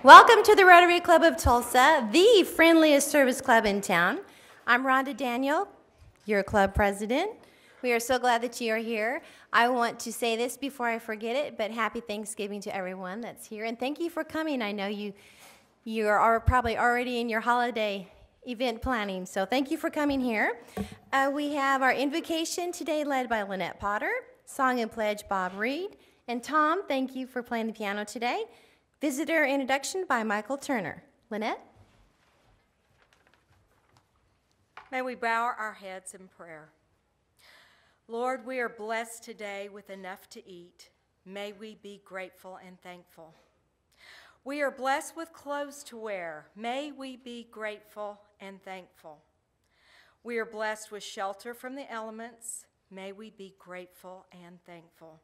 Welcome to the Rotary Club of Tulsa, the friendliest service club in town. I'm Rhonda Daniel, your club president. We are so glad that you are here. I want to say this before I forget it, but happy Thanksgiving to everyone that's here, and thank you for coming. I know you are probably already in your holiday event planning, so thank you for coming here. We have our invocation today led by Lynette Potter, song and pledge Bob Reed, and Tom, thank you for playing the piano today. Visitor introduction by Michael Turner. Lynette? May we bow our heads in prayer. Lord, we are blessed today with enough to eat. May we be grateful and thankful. We are blessed with clothes to wear. May we be grateful and thankful. We are blessed with shelter from the elements. May we be grateful and thankful.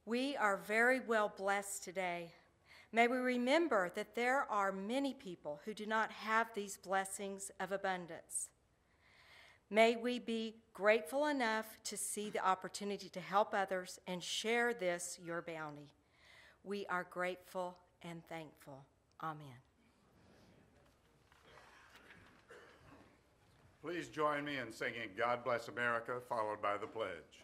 We are very well blessed today. May we remember that there are many people who do not have these blessings of abundance. May we be grateful enough to see the opportunity to help others and share this, your bounty. We are grateful and thankful. Amen. Please join me in singing God Bless America, followed by the pledge.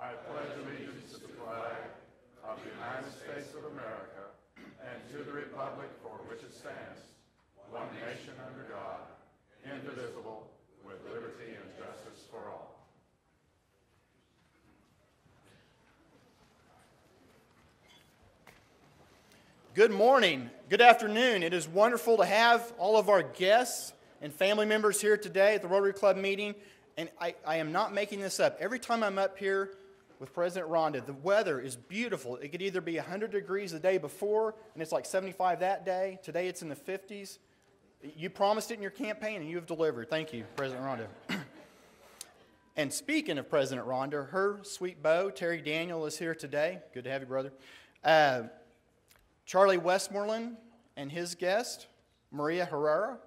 I pledge allegiance to the flag of the United States of America and to the republic for which it stands, one nation under God, indivisible, with liberty and justice for all. Good morning, good afternoon. It is wonderful to have all of our guests and family members here today at the Rotary Club meeting. And I am not making this up. Every time I'm up here with President Rhonda, the weather is beautiful. It could either be 100 degrees the day before, and it's like 75 that day. Today it's in the 50s. You promised it in your campaign, and you have delivered. Thank you, President Rhonda. And speaking of President Rhonda, her sweet beau, Terry Daniel, is here today. Good to have you, brother. Charlie Westmoreland and his guest, Maria Herrera.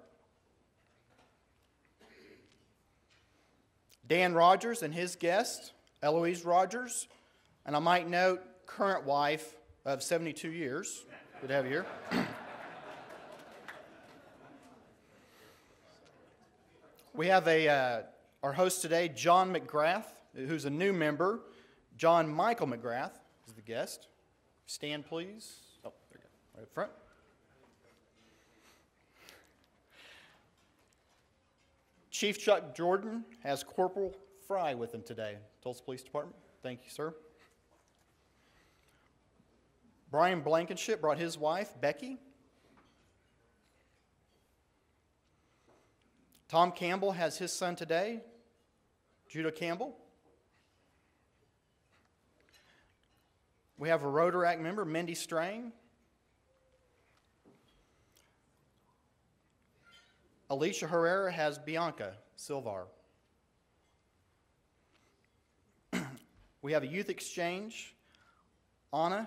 Dan Rogers and his guest, Eloise Rogers, and I might note, current wife of 72 years. Good to have you here. We have our host today, John McGrath, who's a new member. John Michael McGrath is the guest. Stand, please. Oh, there you go, right up front. Chief Chuck Jordan has Corporal Fry with him today, Tulsa Police Department. Thank you, sir. Brian Blankenship brought his wife, Becky. Tom Campbell has his son today, Judah Campbell. We have a Rotaract member, Mindy Strang. Alicia Herrera has Bianca Silvar. We have a youth exchange. Anna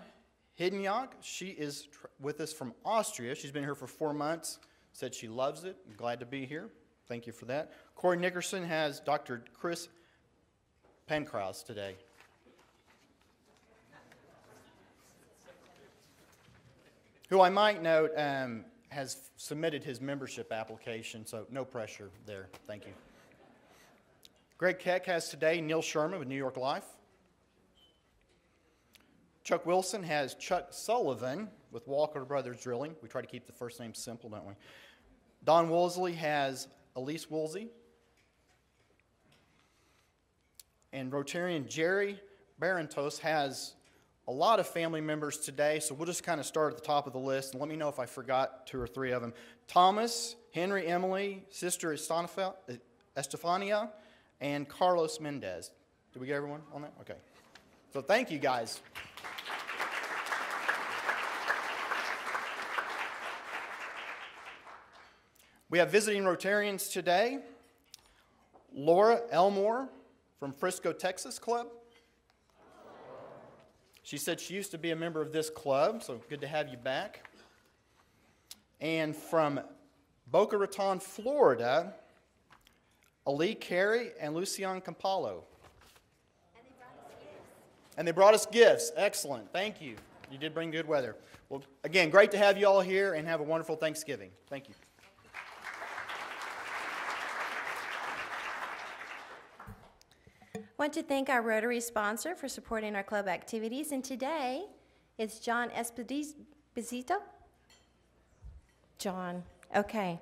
Hiddenjak, she is with us from Austria. She's been here for 4 months, said she loves it. I'm glad to be here. Thank you for that. Corey Nickerson has Dr. Chris Penkraus today. Who I might note has submitted his membership application, so no pressure there. Thank you. Greg Keck has today Neil Sherman with New York Life. Chuck Wilson has Chuck Sullivan with Walker Brothers Drilling. We try to keep the first name simple, don't we? Don Woolsey has Elise Woolsey. And Rotarian Jerry Barantos has a lot of family members today, so we'll just kind of start at the top of the list, and let me know if I forgot 2 or 3 of them. Thomas, Henry, Emily, Sister Estefania, and Carlos Mendez. Did we get everyone on that? Okay. So thank you, guys. We have visiting Rotarians today. Laura Elmore from Frisco, Texas Club. She said she used to be a member of this club, so good to have you back. And from Boca Raton, Florida, Ali Carey and Lucian Campalo. And they brought us gifts. Excellent. Thank you. You did bring good weather. Well, again, great to have you all here, and have a wonderful Thanksgiving. Thank you. I want to thank our Rotary sponsor for supporting our club activities, and today it's John Esposito. John, okay.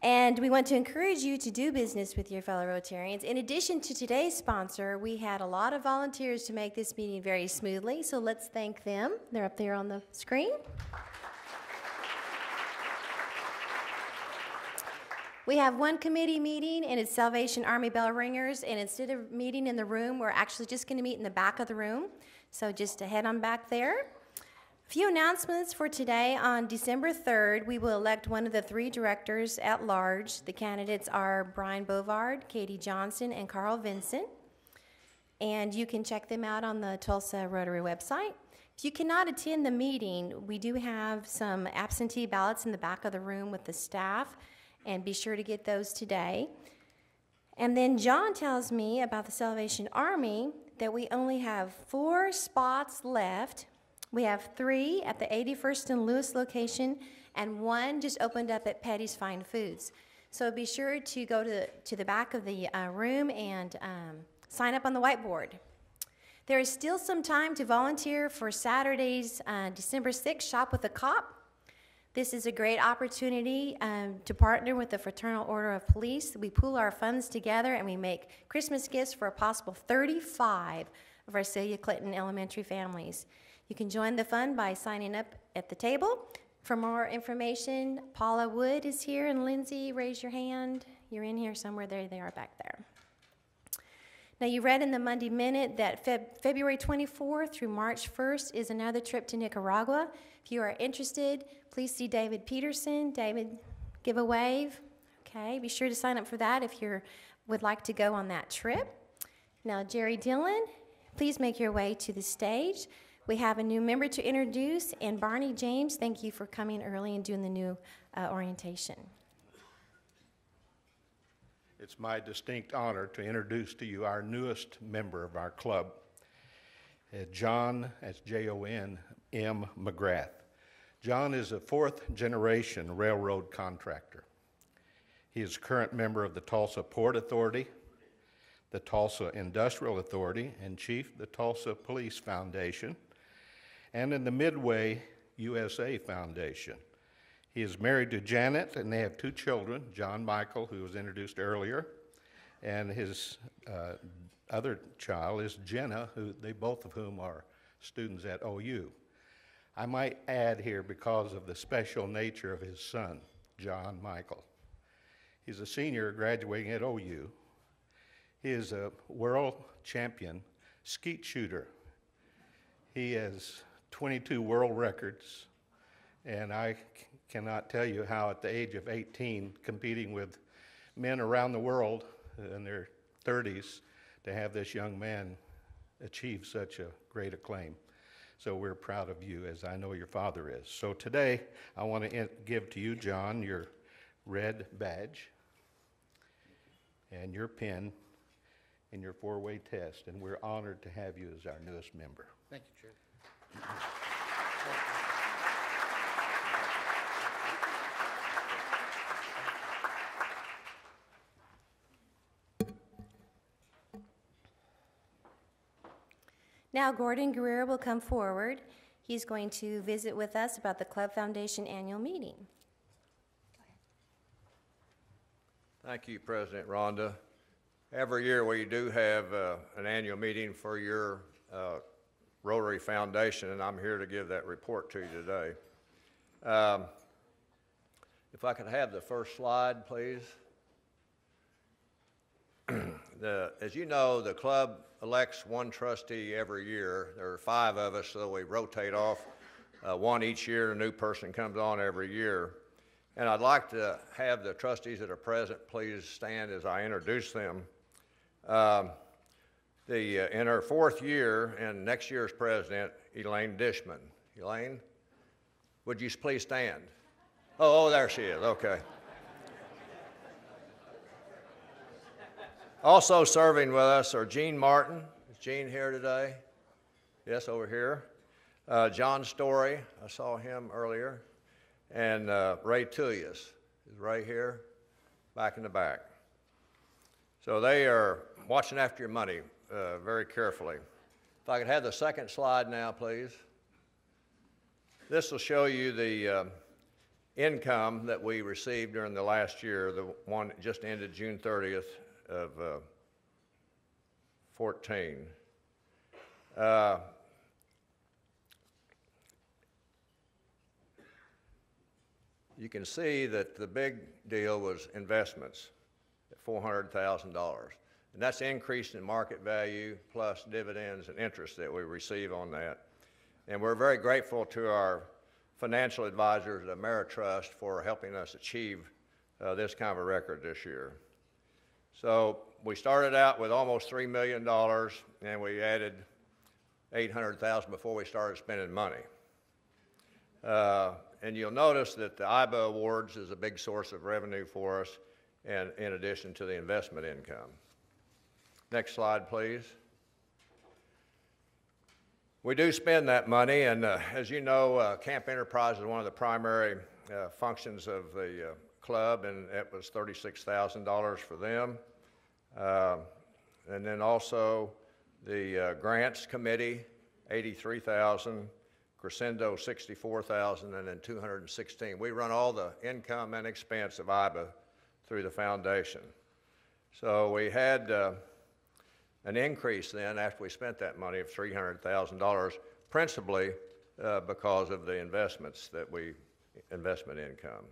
And we want to encourage you to do business with your fellow Rotarians. In addition to today's sponsor, we had a lot of volunteers to make this meeting very smoothly, so let's thank them. They're up there on the screen. We have one committee meeting, and it's Salvation Army Bell Ringers, and instead of meeting in the room, we're actually just going to meet in the back of the room. So just to head on back there. A few announcements for today. On December 3rd, we will elect one of the 3 directors at large. The candidates are Brian Bovard, Katie Johnson, and Carl Vincent. And you can check them out on the Tulsa Rotary website. If you cannot attend the meeting, we do have some absentee ballots in the back of the room with the staff, and be sure to get those today. And then John tells me about the Salvation Army that we only have 4 spots left. We have 3 at the 81st and Lewis location, and 1 just opened up at Petty's Fine Foods. So be sure to go to the back of the room and sign up on the whiteboard. There is still some time to volunteer for Saturday's December 6th Shop with a Cop. This is a great opportunity to partner with the Fraternal Order of Police. We pool our funds together and we make Christmas gifts for a possible 35 of our Celia Clinton elementary families. You can join the fun by signing up at the table. For more information, Paula Wood is here, and Lindsay, raise your hand. You're in here somewhere. There they are back there. Now, you read in the Monday Minute that February 24th through March 1st is another trip to Nicaragua. If you are interested, please see David Peterson. David, give a wave. Okay, be sure to sign up for that if you would like to go on that trip. Now, Jerry Dillon, please make your way to the stage. We have a new member to introduce, and Barney James, thank you for coming early and doing the new orientation. It's my distinct honor to introduce to you our newest member of our club, John, that's Jon M. McGrath. John is a 4th-generation railroad contractor. He is a current member of the Tulsa Port Authority, the Tulsa Industrial Authority, and chief of the Tulsa Police Foundation, and in the Midway USA Foundation. He is married to Janet, and they have 2 children, John Michael, who was introduced earlier, and his other child is Jenna, both of whom are students at OU. I might add here, because of the special nature of his son, John Michael. He's a senior graduating at OU. He is a world champion skeet shooter. He has 22 world records, and I cannot tell you how at the age of 18, competing with men around the world in their 30s, to have this young man achieve such a great acclaim. So we're proud of you, as I know your father is. So today, I want to give to you, John, your red badge and your pin in your 4-way test, and we're honored to have you as our newest member. Thank you, Chair. Now Gordon Guerrero will come forward. He's going to visit with us about the Club Foundation annual meeting. Thank you, President Rhonda. every year we do have an annual meeting for your Rotary Foundation, and I'm here to give that report to you today. If I could have the first slide, please. As you know, the club elects one trustee every year. There are 5 of us, so we rotate off one each year. A new person comes on every year. And I'd like to have the trustees that are present please stand as I introduce them. In her 4th year and next year's president, Elaine Dishman. Elaine, would you please stand? Oh, there she is, okay. Also serving with us are Gene Martin. Is Gene here today? Yes, over here. John Story, I saw him earlier. And Ray Tullius is right here, back in the back. So they are watching after your money very carefully. If I could have the second slide now, please. This will show you the income that we received during the last year, the one that just ended June 30th of 14. You can see that the big deal was investments at $400,000. And that's increase in market value plus dividends and interest that we receive on that. And we're very grateful to our financial advisors at Ameritrust for helping us achieve this kind of a record this year. So we started out with almost $3 million, and we added $800,000 before we started spending money. And you'll notice that the IBA Awards is a big source of revenue for us, and in addition to the investment income. Next slide, please. We do spend that money, and as you know, Camp Enterprise is one of the primary functions of the club, and it was $36,000 for them. And then also the Grants Committee, $83,000. Crescendo, $64,000, and then $216,000. We run all the income and expense of IBA through the foundation. So we had an increase then after we spent that money of $300,000, principally because of the investments that investment income.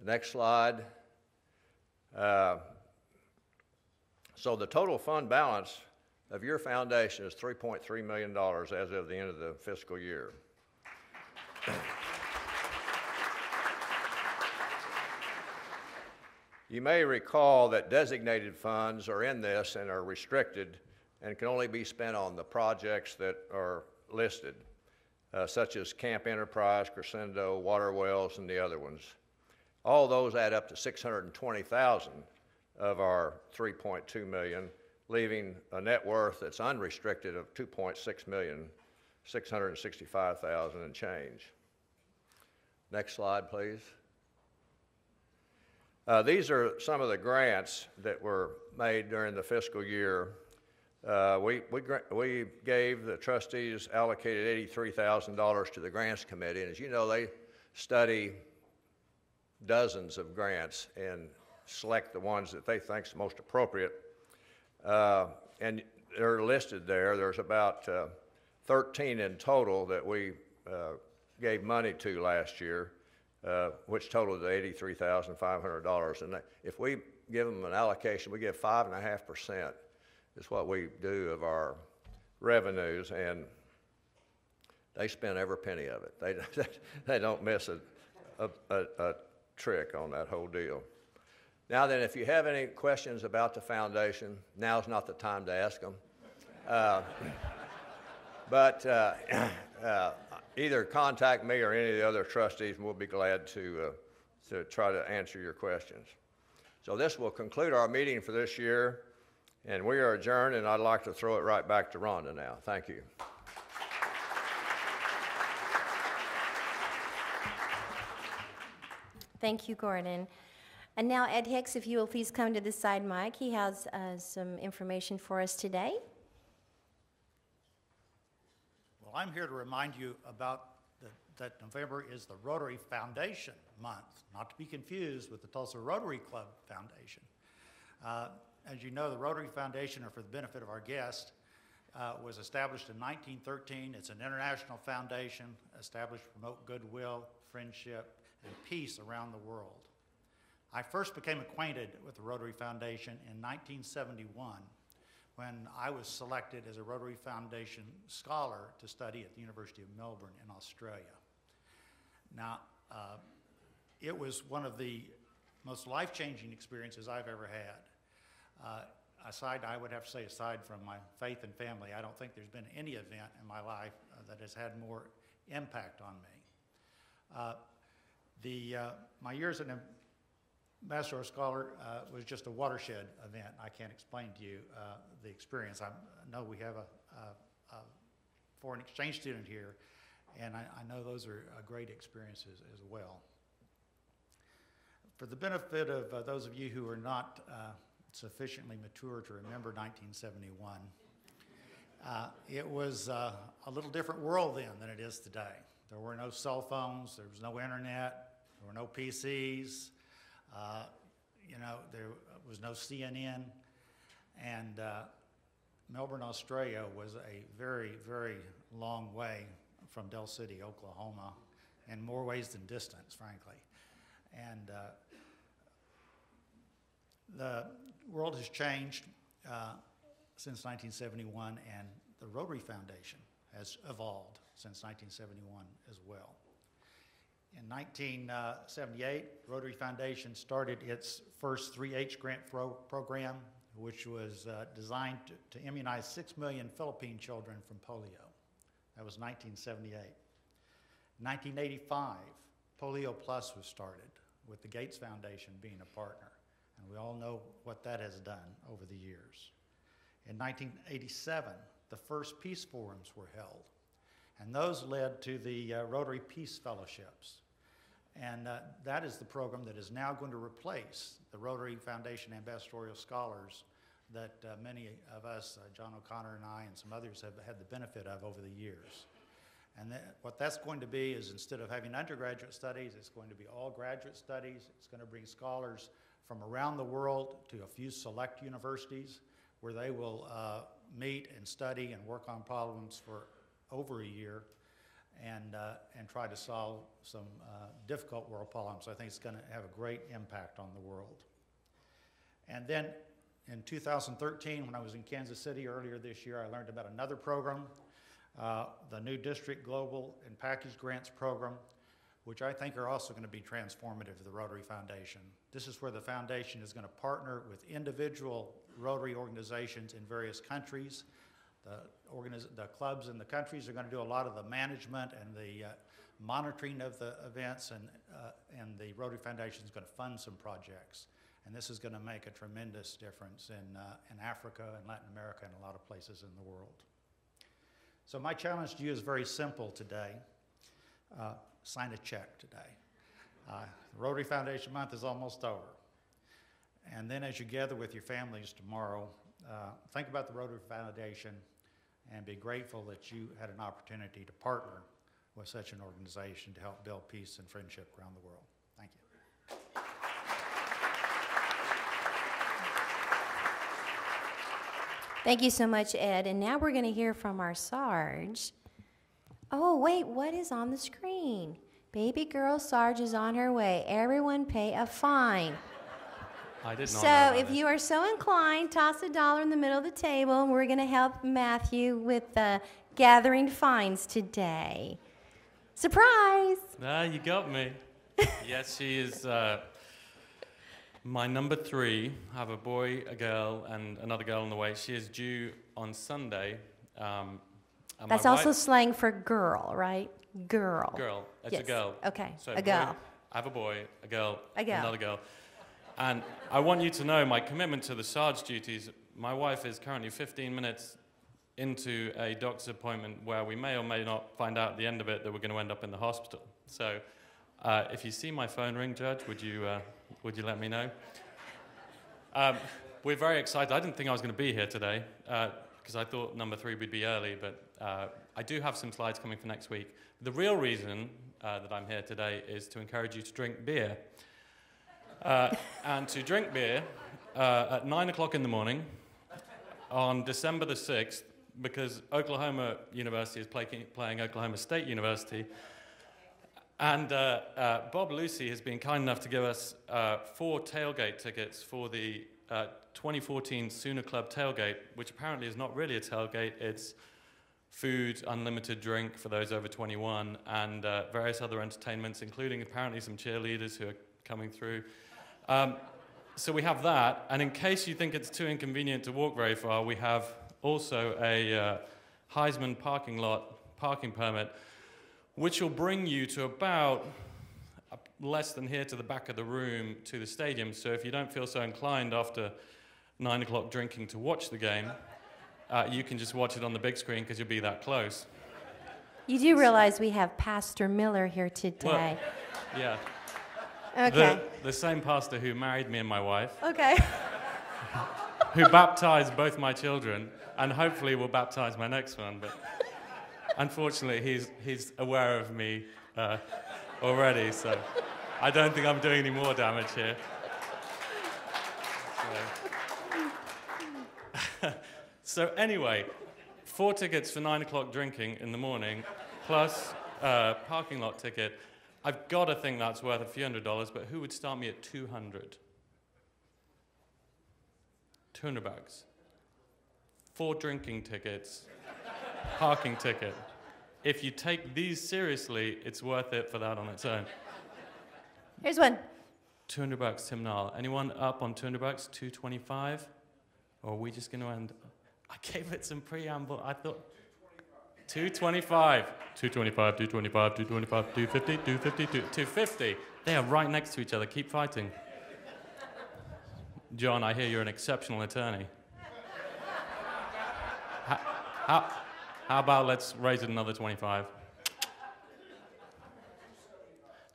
Next slide. So the total fund balance of your foundation is $3.3 million as of the end of the fiscal year. You may recall that designated funds are in this and are restricted and can only be spent on the projects that are listed, such as Camp Enterprise, Crescendo, Water Wells, and the other ones. All those add up to $620,000 of our $3.2 million, leaving a net worth that's unrestricted of $2.6 million, $665,000 and change. Next slide, please. These are some of the grants that were made during the fiscal year. We gave the trustees allocated $83,000 to the grants committee, and as you know, they study dozens of grants and select the ones that they think is most appropriate. And they're listed there. There's about 13 in total that we gave money to last year, which totaled to $83,500. And if we give them an allocation, we give 5.5% is what we do of our revenues, and they spend every penny of it. They don't miss a trick on that whole deal. Now then, if you have any questions about the foundation, now's not the time to ask them. But either contact me or any of the other trustees, and we'll be glad to try to answer your questions. So this will conclude our meeting for this year, and we are adjourned, and I'd like to throw it right back to Rhonda now. Thank you. Thank you, Gordon. And now Ed Hicks, if you will please come to the side mic. He has some information for us today. Well, I'm here to remind you about that November is the Rotary Foundation Month, not to be confused with the Tulsa Rotary Club Foundation. As you know, the Rotary Foundation, or for the benefit of our guests, was established in 1913. It's an international foundation established to promote goodwill, friendship, and peace around the world. I first became acquainted with the Rotary Foundation in 1971 when I was selected as a Rotary Foundation scholar to study at the University of Melbourne in Australia. Now, it was one of the most life-changing experiences I've ever had. I would have to say, aside from my faith and family, I don't think there's been any event in my life that has had more impact on me. My years as an Ambassador Scholar was just a watershed event. I can't explain to you the experience. I know we have a foreign exchange student here, and I know those are great experiences as well. For the benefit of those of you who are not sufficiently mature to remember 1971, it was a little different world then than it is today. There were no cell phones, there was no internet, there were no PCs, there was no CNN, and Melbourne, Australia was a very, very long way from Del City, Oklahoma, in more ways than distance, frankly. And the world has changed since 1971, and the Rotary Foundation has evolved since 1971 as well. In 1978, Rotary Foundation started its first 3H grant program, which was designed to immunize 6 million Philippine children from polio. That was 1978. In 1985, Polio Plus was started, with the Gates Foundation being a partner. And we all know what that has done over the years. In 1987, the first peace forums were held, and those led to the Rotary Peace Fellowships. And that is the program that is now going to replace the Rotary Foundation Ambassadorial Scholars that many of us, John O'Connor and I and some others, have had the benefit of over the years. And what that's going to be is, instead of having undergraduate studies, it's going to be all graduate studies. It's going to bring scholars from around the world to a few select universities where they will meet and study and work on problems for over a year and try to solve some difficult world problems. I think it's going to have a great impact on the world. And then in 2013, when I was in Kansas City earlier this year, I learned about another program, the new District Global and Package Grants Program, which I think are also going to be transformative to the Rotary Foundation. This is where the foundation is going to partner with individual Rotary organizations in various countries. The clubs in the countries are going to do a lot of the management and the monitoring of the events, and the Rotary Foundation is going to fund some projects. And this is going to make a tremendous difference in Africa and Latin America and a lot of places in the world. So my challenge to you is very simple today. Sign a check today. Rotary Foundation Month is almost over. And then as you gather with your families tomorrow, think about the Rotary Foundation and be grateful that you had an opportunity to partner with such an organization to help build peace and friendship around the world. Thank you. Thank you so much, Ed. And now we're going to hear from our Sarge. Oh, wait, what is on the screen? Baby girl Sarge is on her way. Everyone pay a fine. I did not know So about if this. you are so inclined, toss $1 in the middle of the table, and we're going to help Matthew with gathering fines today. Surprise! Ah, you got me. Yes, she is my number 3. I have a boy, a girl, and another girl on the way. She is due on Sunday. And That's my also wife- slang for girl, right? Girl. Girl. It's Yes. a girl. Okay, So a boy, girl. I have a boy, a girl, A girl. another girl. And I want you to know my commitment to the Sarge duties. My wife is currently 15 minutes into a doctor's appointment where we may or may not find out at the end of it that we're going to end up in the hospital. So if you see my phone ring, Judge, would you let me know? We're very excited. I didn't think I was going to be here today because I thought number 3 would be early, but I do have some slides coming for next week. The real reason that I'm here today is to encourage you to drink beer. And to drink beer, at 9 o'clock in the morning on December the 6th, because Oklahoma University is playing Oklahoma State University. And Bob Lucy has been kind enough to give us 4 tailgate tickets for the 2014 Sooner Club tailgate, which apparently is not really a tailgate. It's food, unlimited drink for those over 21, and various other entertainments, including apparently some cheerleaders who are coming through. So we have that, and in case you think it's too inconvenient to walk very far, we have also a Heisman parking permit, which will bring you to about less than here to the back of the room to the stadium. So if you don't feel so inclined after 9 o'clock drinking to watch the game, you can just watch it on the big screen because you'll be that close. You do realize we have Pastor Miller here today. Well, yeah. Okay. The same pastor who married me and my wife, Okay. who baptized both my children, and hopefully will baptize my next one. But unfortunately, he's aware of me already, so I don't think I'm doing any more damage here. So anyway, 4 tickets for 9 o'clock drinking in the morning, plus parking lot ticket. I've got to think that's worth a few $100s, but who would start me at 200? 200 bucks. 4 drinking tickets, parking ticket. If you take these seriously, it's worth it for that on its own. Here's one. 200 bucks, Tim Nall. Anyone up on 200 bucks? 225? Or are we just going to end? I gave it some preamble. I thought 225. 225, 225, 225, 250, 250, 250. They are right next to each other. Keep fighting. John, I hear you're an exceptional attorney. How about let's raise it another 25?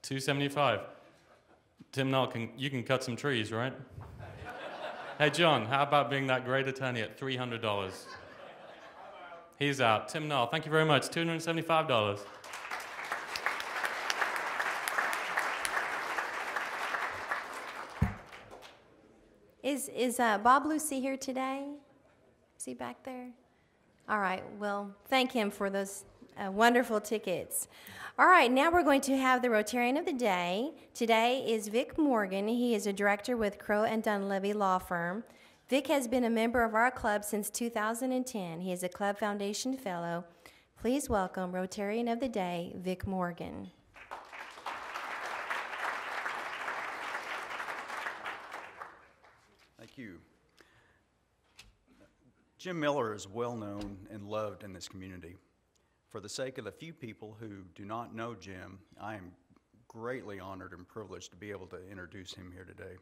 275. Tim Nall, you can cut some trees, right? Hey, John, how about being that great attorney at $300? He's out. Tim Nall, thank you very much. $275. Is Bob Lucy here today? Is he back there? All right, well, thank him for those wonderful tickets. All right, now we're going to have the Rotarian of the Day. Today is Vic Morgan. He is a director with Crowe and Dunlevy Law Firm. Vic has been a member of our club since 2010. He is a Club Foundation Fellow. Please welcome Rotarian of the Day, Vic Morgan. Thank you. Jim Miller is well known and loved in this community. For the sake of the few people who do not know Jim, I am greatly honored and privileged to be able to introduce him here today.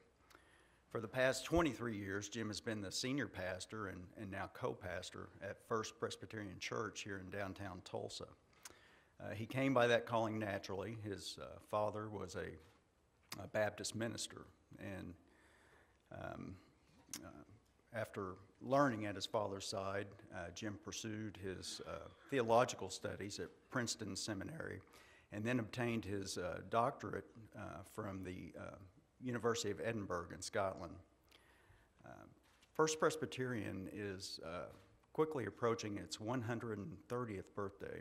For the past 23 years, Jim has been the senior pastor and now co-pastor at First Presbyterian Church here in downtown Tulsa. He came by that calling naturally. His father was a Baptist minister, and after learning at his father's side, Jim pursued his theological studies at Princeton Seminary and then obtained his doctorate from the University of Edinburgh in Scotland. First Presbyterian is quickly approaching its 130th birthday.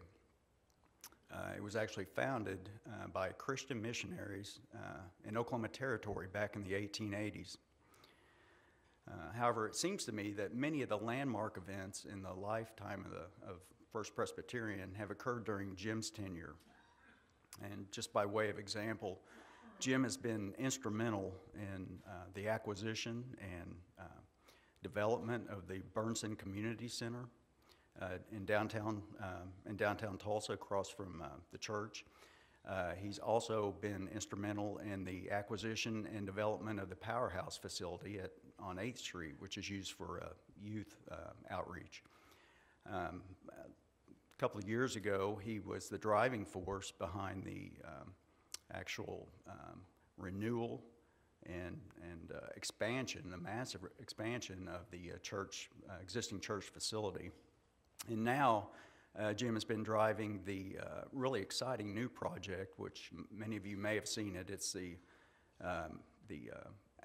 It was actually founded by Christian missionaries in Oklahoma Territory back in the 1880s. However, it seems to me that many of the landmark events in the lifetime of First Presbyterian have occurred during Jim's tenure. And just by way of example, Jim has been instrumental in the acquisition and development of the Burnson Community Center in downtown Tulsa, across from the church. He's also been instrumental in the acquisition and development of the Powerhouse facility on 8th Street, which is used for youth outreach. A couple of years ago, he was the driving force behind the actual renewal and expansion, the massive expansion of the existing church facility. And now, Jim has been driving the really exciting new project, which many of you may have seen it. It's the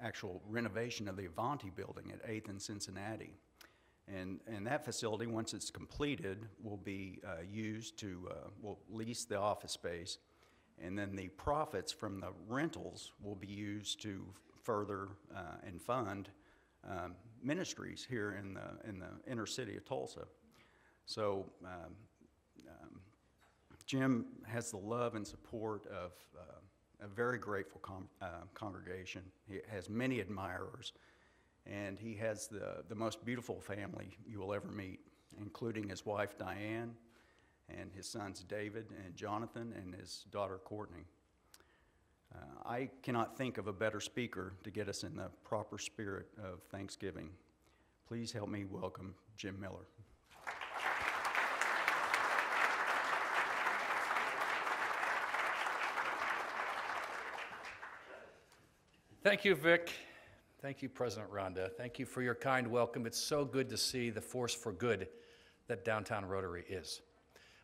actual renovation of the Avanti building at 8th and Cincinnati. And that facility, once it's completed, will be used to, we'll lease the office space, and then the profits from the rentals will be used to further and fund ministries here in the inner city of Tulsa. So Jim has the love and support of a very grateful congregation. He has many admirers, and he has the most beautiful family you will ever meet, including his wife Diane, and his sons David and Jonathan, and his daughter Courtney. I cannot think of a better speaker to get us in the proper spirit of Thanksgiving. Please help me welcome Jim Miller. Thank you, Vic. Thank you, President Rhonda. Thank you for your kind welcome. It's so good to see the force for good that downtown Rotary is.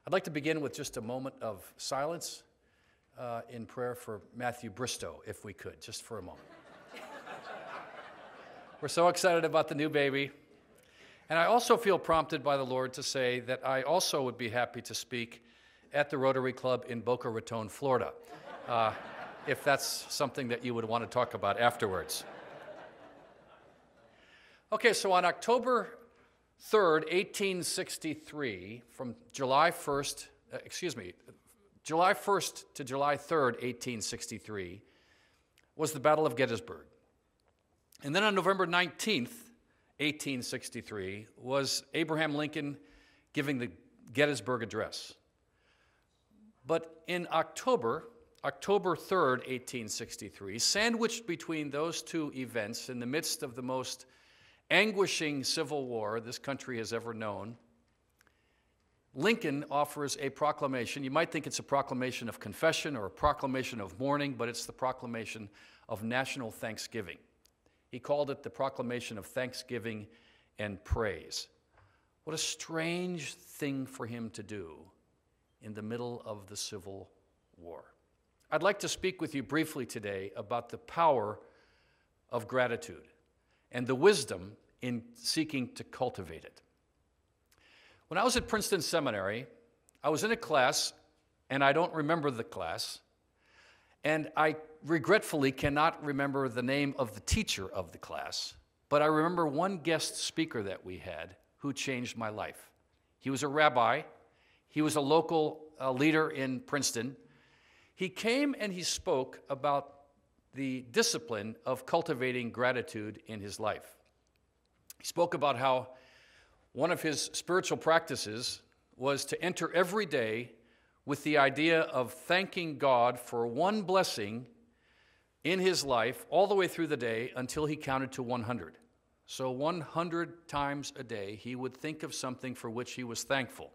I'd like to begin with just a moment of silence in prayer for Matthew Bristow, if we could, just for a moment. We're so excited about the new baby. And I also feel prompted by the Lord to say that I also would be happy to speak at the Rotary Club in Boca Raton, Florida, if that's something that you would want to talk about afterwards. Okay, so on October 3rd, 1863, from July 1st to July 3rd, 1863, was the Battle of Gettysburg. And then on November 19th, 1863, was Abraham Lincoln giving the Gettysburg Address. But in October 3rd, 1863, sandwiched between those two events in the midst of the most anguishing civil war this country has ever known, Lincoln offers a proclamation. You might think it's a proclamation of confession or a proclamation of mourning, but it's the proclamation of national thanksgiving. He called it the Proclamation of Thanksgiving and Praise. What a strange thing for him to do in the middle of the Civil War. I'd like to speak with you briefly today about the power of gratitude and the wisdom in seeking to cultivate it. When I was at Princeton Seminary, I was in a class, and I don't remember the class, and I regretfully cannot remember the name of the teacher of the class, but I remember one guest speaker that we had who changed my life. He was a rabbi. He was a local leader in Princeton. He came and he spoke about the discipline of cultivating gratitude in his life. He spoke about how one of his spiritual practices was to enter every day with the idea of thanking God for one blessing in his life all the way through the day until he counted to 100. So 100 times a day, he would think of something for which he was thankful.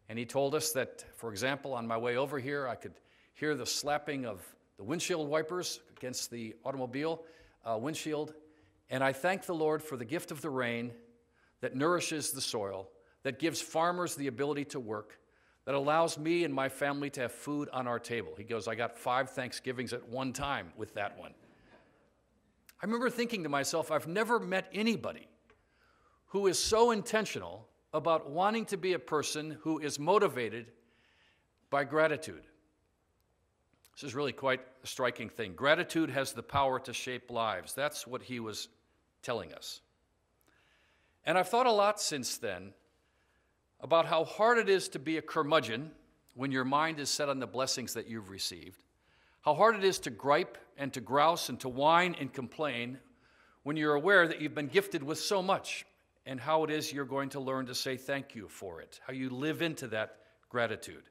And he told us that, for example, on my way over here, I could hear the slapping of the windshield wipers against the automobile windshield. And I thank the Lord for the gift of the rain that nourishes the soil, that gives farmers the ability to work, that allows me and my family to have food on our table. He goes, I got 5 Thanksgivings at one time with that one. I remember thinking to myself, I've never met anybody who is so intentional about wanting to be a person who is motivated by gratitude. This is really quite a striking thing. Gratitude has the power to shape lives. That's what he was telling us. And I've thought a lot since then about how hard it is to be a curmudgeon when your mind is set on the blessings that you've received, how hard it is to gripe and to grouse and to whine and complain when you're aware that you've been gifted with so much, and how it is you're going to learn to say thank you for it, how you live into that gratitude.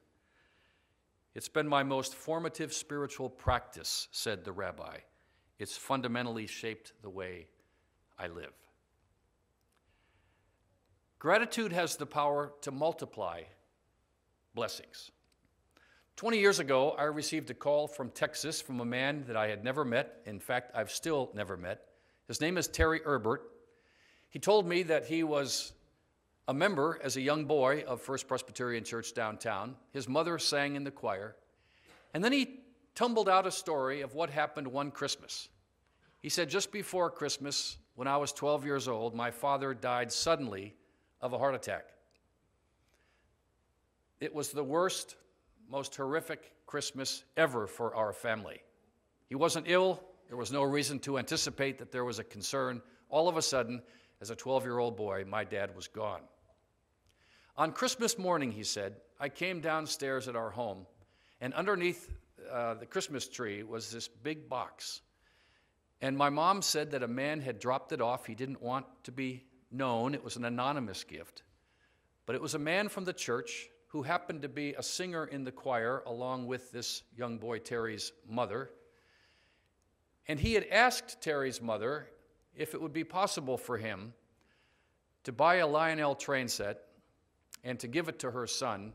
It's been my most formative spiritual practice, said the rabbi. It's fundamentally shaped the way I live. Gratitude has the power to multiply blessings. 20 years ago, I received a call from Texas from a man that I had never met. In fact, I've still never met. His name is Terry Erbert. He told me that he was a member as a young boy of First Presbyterian Church downtown. His mother sang in the choir. And then he tumbled out a story of what happened one Christmas. He said, just before Christmas, when I was 12 years old, my father died suddenly of a heart attack. It was the worst, most horrific Christmas ever for our family. He wasn't ill. There was no reason to anticipate that there was a concern. All of a sudden, as a 12-year-old boy, my dad was gone. On Christmas morning, he said, I came downstairs at our home, and underneath the Christmas tree was this big box. And my mom said that a man had dropped it off. He didn't want to be known. It was an anonymous gift. But it was a man from the church who happened to be a singer in the choir along with this young boy, Terry's mother. And he had asked Terry's mother if it would be possible for him to buy a Lionel train set and to give it to her son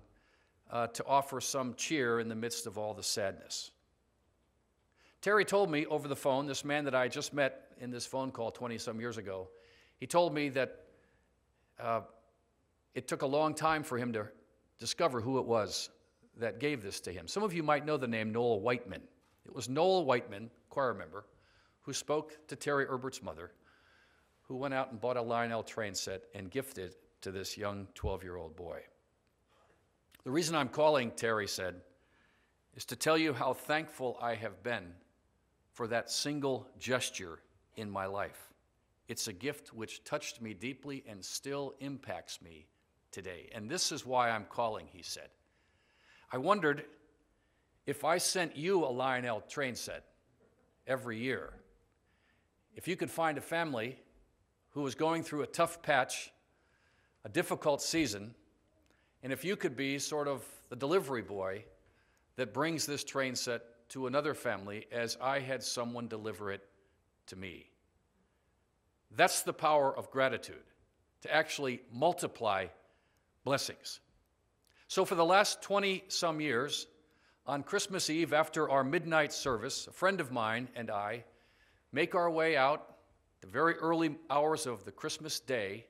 to offer some cheer in the midst of all the sadness. Terry told me over the phone, this man that I just met in this phone call 20-some years ago, he told me that it took a long time for him to discover who it was that gave this to him. Some of you might know the name Noel Whiteman. It was Noel Whiteman, choir member, who spoke to Terry Erbert's mother, who went out and bought a Lionel train set and gifted it to this young 12-year-old boy. The reason I'm calling, Terry said, is to tell you how thankful I have been for that single gesture in my life. It's a gift which touched me deeply and still impacts me today. And this is why I'm calling, he said. I wondered if I sent you a Lionel train set every year, if you could find a family who was going through a tough patch, a difficult season, and if you could be sort of the delivery boy that brings this train set to another family as I had someone deliver it to me. That's the power of gratitude, to actually multiply blessings. So for the last 20-some years, on Christmas Eve after our midnight service, a friend of mine and I make our way out the very early hours of the Christmas day,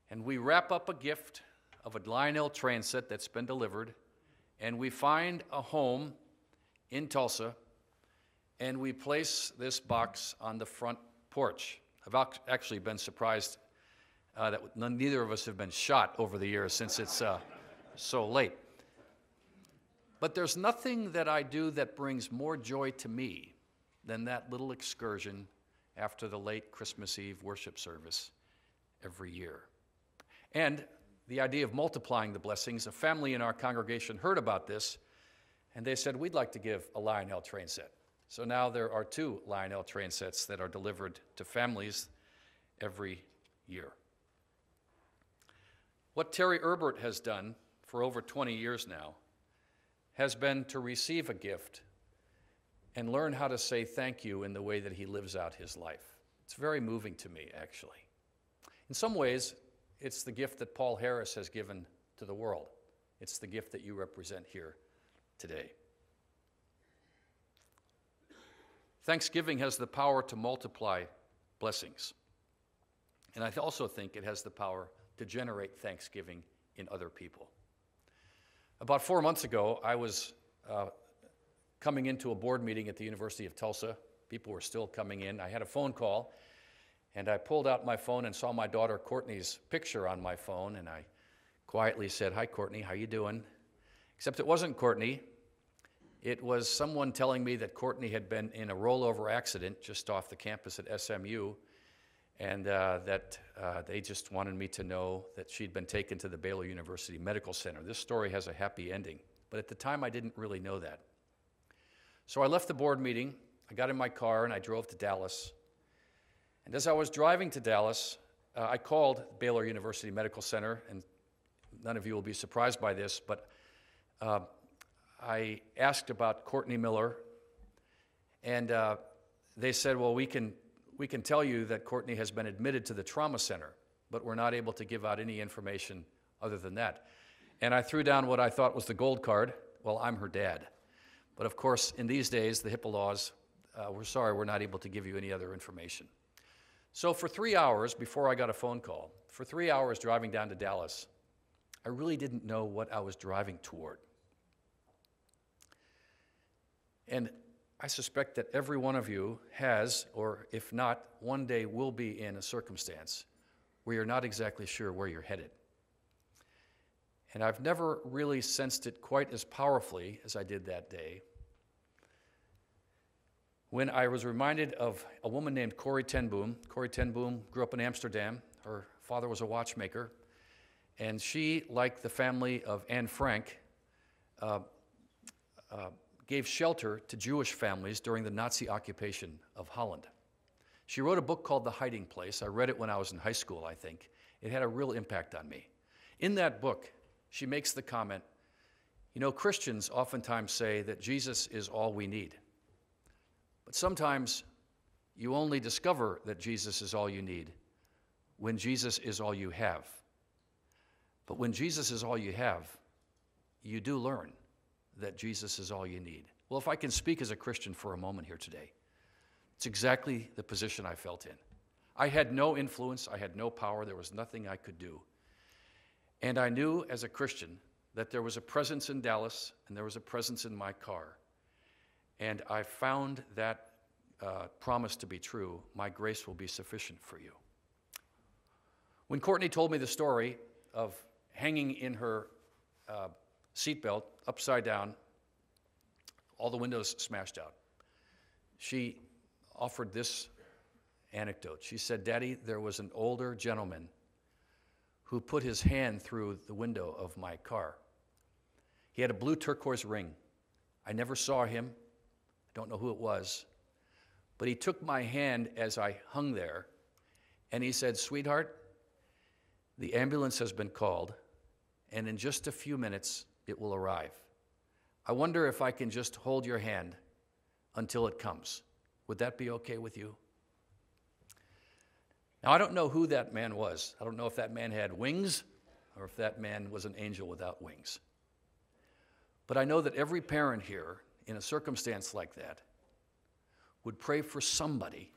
and we wrap up a gift of a Lionel train set that's been delivered, and we find a home in Tulsa, and we place this box on the front porch. I've actually been surprised that neither of us have been shot over the years since it's so late. But there's nothing that I do that brings more joy to me than that little excursion after the late Christmas Eve worship service every year. And the idea of multiplying the blessings, a family in our congregation heard about this, and they said, we'd like to give a Lionel train set. So now there are 2 Lionel train sets that are delivered to families every year. What Terry Erbert has done for over 20 years now has been to receive a gift and learn how to say thank you in the way that he lives out his life. It's very moving to me, actually. In some ways, it's the gift that Paul Harris has given to the world. It's the gift that you represent here today. Thanksgiving has the power to multiply blessings. And I also think it has the power to generate thanksgiving in other people. About 4 months ago, I was coming into a board meeting at the University of Tulsa. People were still coming in. I had a phone call, and I pulled out my phone and saw my daughter Courtney's picture on my phone, and I quietly said, "Hi, Courtney, how you doing?" Except it wasn't Courtney. It was someone telling me that Courtney had been in a rollover accident just off the campus at SMU, and that they just wanted me to know that she'd been taken to the Baylor University Medical Center. This story has a happy ending, but at the time I didn't really know that. So I left the board meeting, I got in my car, and I drove to Dallas. And as I was driving to Dallas, I called Baylor University Medical Center, and none of you will be surprised by this, but I asked about Courtney Miller, and they said, well, we can tell you that Courtney has been admitted to the trauma center, but we're not able to give out any information other than that. And I threw down what I thought was the gold card. Well, I'm her dad. But of course, in these days, the HIPAA laws, we're sorry, we're not able to give you any other information. So for 3 hours before I got a phone call, for 3 hours driving down to Dallas, I really didn't know what I was driving toward. And I suspect that every one of you has, or if not, one day will be in a circumstance where you're not exactly sure where you're headed. And I've never really sensed it quite as powerfully as I did that day when I was reminded of a woman named Corrie ten Boom. Corrie ten Boom grew up in Amsterdam. Her father was a watchmaker. And she, like the family of Anne Frank, gave shelter to Jewish families during the Nazi occupation of Holland. She wrote a book called The Hiding Place. I read it when I was in high school, I think. It had a real impact on me. In that book, she makes the comment, you know, Christians oftentimes say that Jesus is all we need. But sometimes you only discover that Jesus is all you need when Jesus is all you have. But when Jesus is all you have, you do learn that Jesus is all you need. Well, if I can speak as a Christian for a moment here today, it's exactly the position I felt in. I had no influence, I had no power, there was nothing I could do. And I knew as a Christian that there was a presence in Dallas and there was a presence in my car. And I found that promise to be true. My grace will be sufficient for you. When Courtney told me the story of hanging in her seatbelt upside down, all the windows smashed out, she offered this anecdote. She said, Daddy, there was an older gentleman who put his hand through the window of my car. He had a blue turquoise ring. I never saw him. I don't know who it was. But he took my hand as I hung there, and he said, sweetheart, the ambulance has been called, and in just a few minutes, it will arrive. I wonder if I can just hold your hand until it comes. Would that be okay with you? Now, I don't know who that man was. I don't know if that man had wings or if that man was an angel without wings. But I know that every parent here, in a circumstance like that, would pray for somebody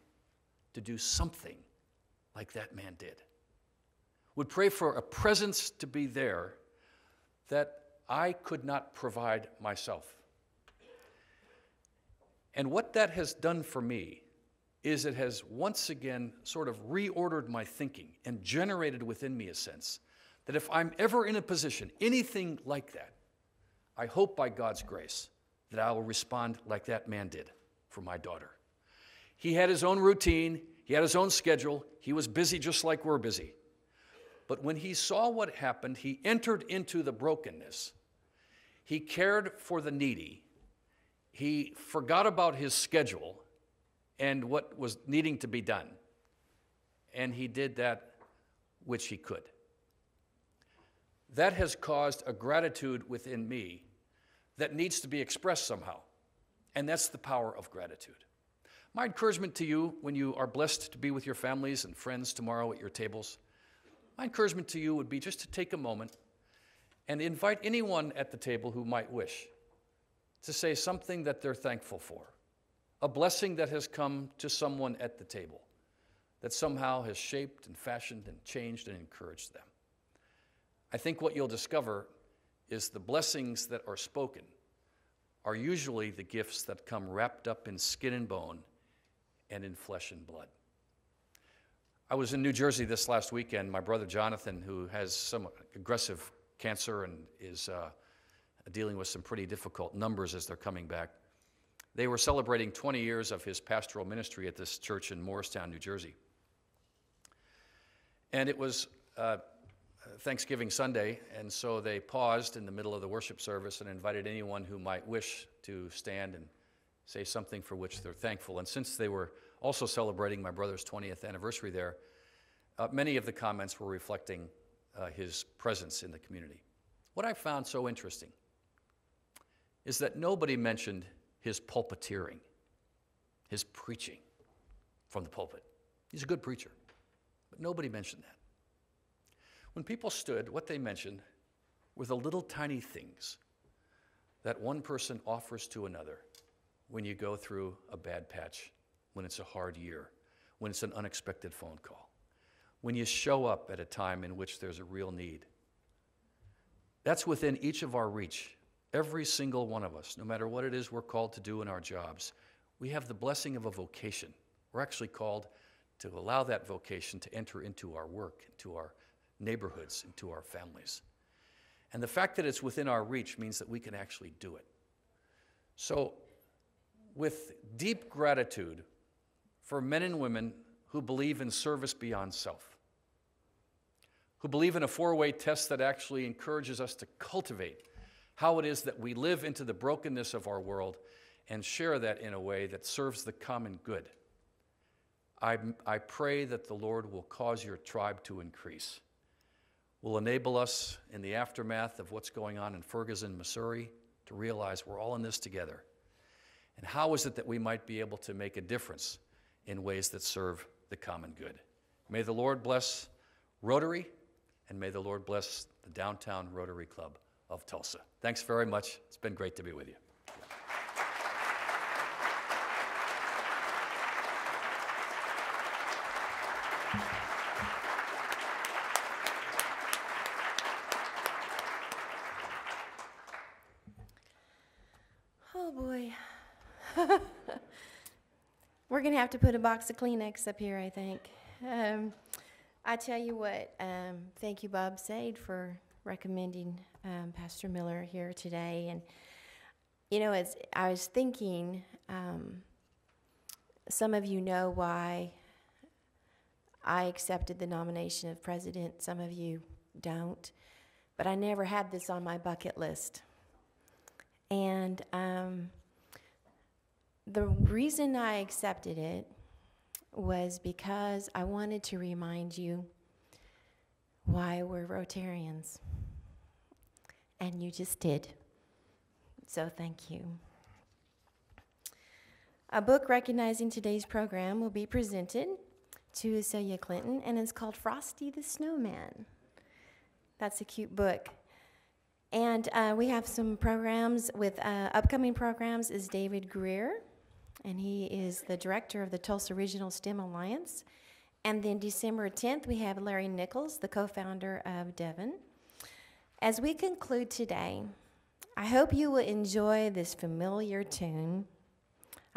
to do something like that man did. Would pray for a presence to be there that I could not provide myself. And what that has done for me is it has once again sort of reordered my thinking and generated within me a sense that if I'm ever in a position, anything like that, I hope by God's grace that I will respond like that man did for my daughter. He had his own routine, he had his own schedule, he was busy just like we're busy. But when he saw what happened, he entered into the brokenness. He cared for the needy. He forgot about his schedule and what was needing to be done. And he did that which he could. That has caused a gratitude within me that needs to be expressed somehow. And that's the power of gratitude. My encouragement to you when you are blessed to be with your families and friends tomorrow at your tables, my encouragement to you would be just to take a moment and invite anyone at the table who might wish to say something that they're thankful for, a blessing that has come to someone at the table that somehow has shaped and fashioned and changed and encouraged them. I think what you'll discover is the blessings that are spoken are usually the gifts that come wrapped up in skin and bone and in flesh and blood. I was in New Jersey this last weekend. My brother Jonathan, who has some aggressive cancer and is dealing with some pretty difficult numbers as they're coming back, they were celebrating 20 years of his pastoral ministry at this church in Morristown, New Jersey. And it was Thanksgiving Sunday, and so they paused in the middle of the worship service and invited anyone who might wish to stand and say something for which they're thankful. And since they were also celebrating my brother's 20th anniversary there, many of the comments were reflecting his presence in the community. What I found so interesting is that nobody mentioned his pulpiteering, his preaching from the pulpit. He's a good preacher, but nobody mentioned that. When people stood, what they mentioned were the little tiny things that one person offers to another when you go through a bad patch, when it's a hard year, when it's an unexpected phone call, when you show up at a time in which there's a real need. That's within each of our reach. Every single one of us, no matter what it is we're called to do in our jobs, we have the blessing of a vocation. We're actually called to allow that vocation to enter into our work, into our neighborhoods, into our families. And the fact that it's within our reach means that we can actually do it. So, with deep gratitude for men and women who believe in service beyond self, who believe in a four-way test that actually encourages us to cultivate how it is that we live into the brokenness of our world and share that in a way that serves the common good. I pray that the Lord will cause your tribe to increase, will enable us in the aftermath of what's going on in Ferguson, Missouri, to realize we're all in this together. And how is it that we might be able to make a difference in ways that serve the common good? May the Lord bless Rotary, and may the Lord bless the Downtown Rotary Club of Tulsa. Thanks very much. It's been great to be with you. Oh boy. We're going to have to put a box of Kleenex up here, I think. I tell you what, thank you, Bob Sade, for recommending Pastor Miller here today. And, you know, I was thinking, some of you know why I accepted the nomination of president. Some of you don't. But I never had this on my bucket list. And the reason I accepted it was because I wanted to remind you why we're Rotarians. And you just did. So thank you. A book recognizing today's program will be presented to Celia Clinton, and it's called Frosty the Snowman. That's a cute book. And we have some programs with upcoming programs is David Greer, and he is the director of the Tulsa Regional STEM Alliance. And then December 10th, we have Larry Nichols, the co-founder of Devon. As we conclude today, I hope you will enjoy this familiar tune.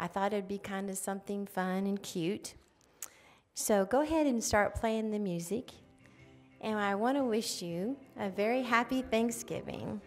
I thought it'd be kind of something fun and cute. So go ahead and start playing the music. And I want to wish you a very happy Thanksgiving.